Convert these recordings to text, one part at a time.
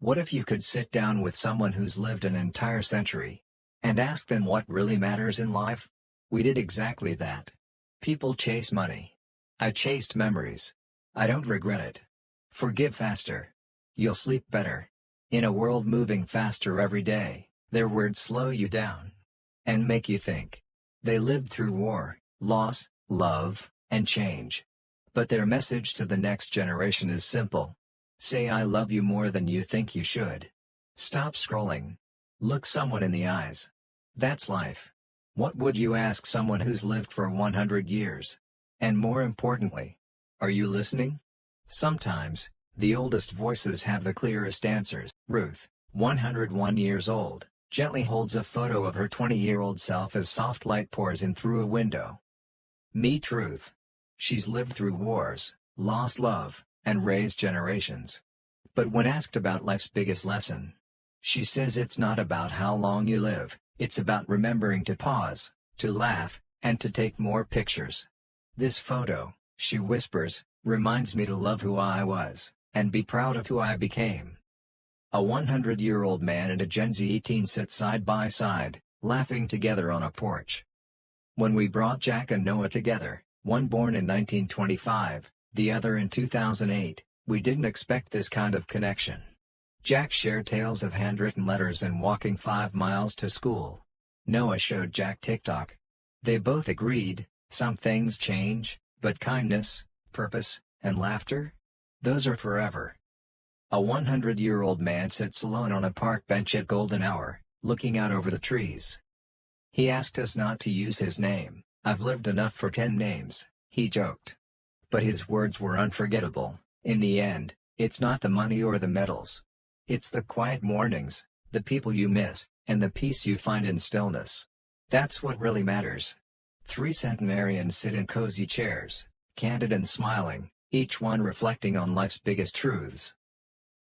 What if you could sit down with someone who's lived an entire century and ask them what really matters in life? We did exactly that. People chase money. I chased memories. I don't regret it. Forgive faster. You'll sleep better. In a world moving faster every day, their words slow you down and make you think. They lived through war, loss, love, and change. But their message to the next generation is simple. Say I love you more than you think you should. Stop scrolling. Look someone in the eyes. That's life. What would you ask someone who's lived for 100 years? And more importantly, are you listening? Sometimes, the oldest voices have the clearest answers. Ruth, 101 years old, gently holds a photo of her 20-year-old self as soft light pours in through a window. Meet Ruth. She's lived through wars, lost love, and raised generations. But when asked about life's biggest lesson, she says it's not about how long you live, it's about remembering to pause, to laugh, and to take more pictures. This photo, she whispers, reminds me to love who I was, and be proud of who I became. A 100-year-old man and a Gen Z teen sit side by side, laughing together on a porch. When we brought Jack and Noah together, one born in 1925, the other in 2008, we didn't expect this kind of connection. Jack shared tales of handwritten letters and walking 5 miles to school. Noah showed Jack TikTok. They both agreed, some things change, but kindness, purpose, and laughter? Those are forever. A 100-year-old man sits alone on a park bench at golden hour, looking out over the trees. He asked us not to use his name. I've lived enough for 10 names, he joked. But his words were unforgettable. In the end, it's not the money or the medals. It's the quiet mornings, the people you miss, and the peace you find in stillness. That's what really matters. 3 centenarians sit in cozy chairs, candid and smiling, each one reflecting on life's biggest truths.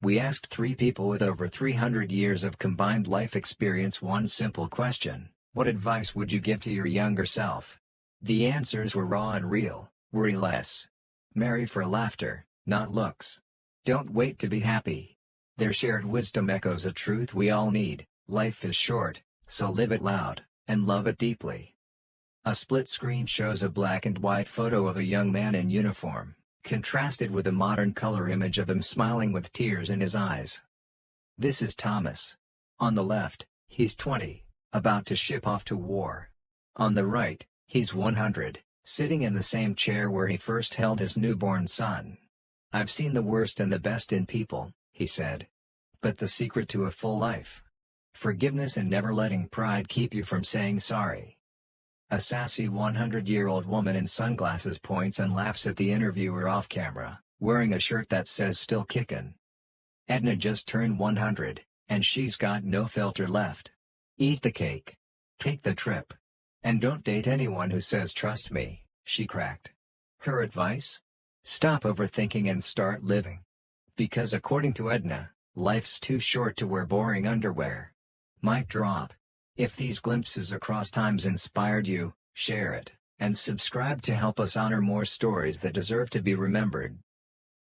We asked 3 people with over 300 years of combined life experience one simple question: what advice would you give to your younger self? The answers were raw and real. Worry less. Marry for laughter, not looks. Don't wait to be happy. Their shared wisdom echoes a truth we all need: life is short, so live it loud, and love it deeply. A split screen shows a black and white photo of a young man in uniform, contrasted with a modern color image of him smiling with tears in his eyes. This is Thomas. On the left, he's 20, about to ship off to war. On the right, he's 100, sitting in the same chair where he first held his newborn son. I've seen the worst and the best in people, he said. But the secret to a full life? Forgiveness and never letting pride keep you from saying sorry. A sassy 100-year-old woman in sunglasses points and laughs at the interviewer off camera, wearing a shirt that says "Still Kickin'." Edna just turned 100, and she's got no filter left. Eat the cake. Take the trip. And don't date anyone who says "trust me," she cracked. Her advice? Stop overthinking and start living. Because according to Edna, life's too short to wear boring underwear. Mic drop. If these glimpses across times inspired you, share it, and subscribe to help us honor more stories that deserve to be remembered.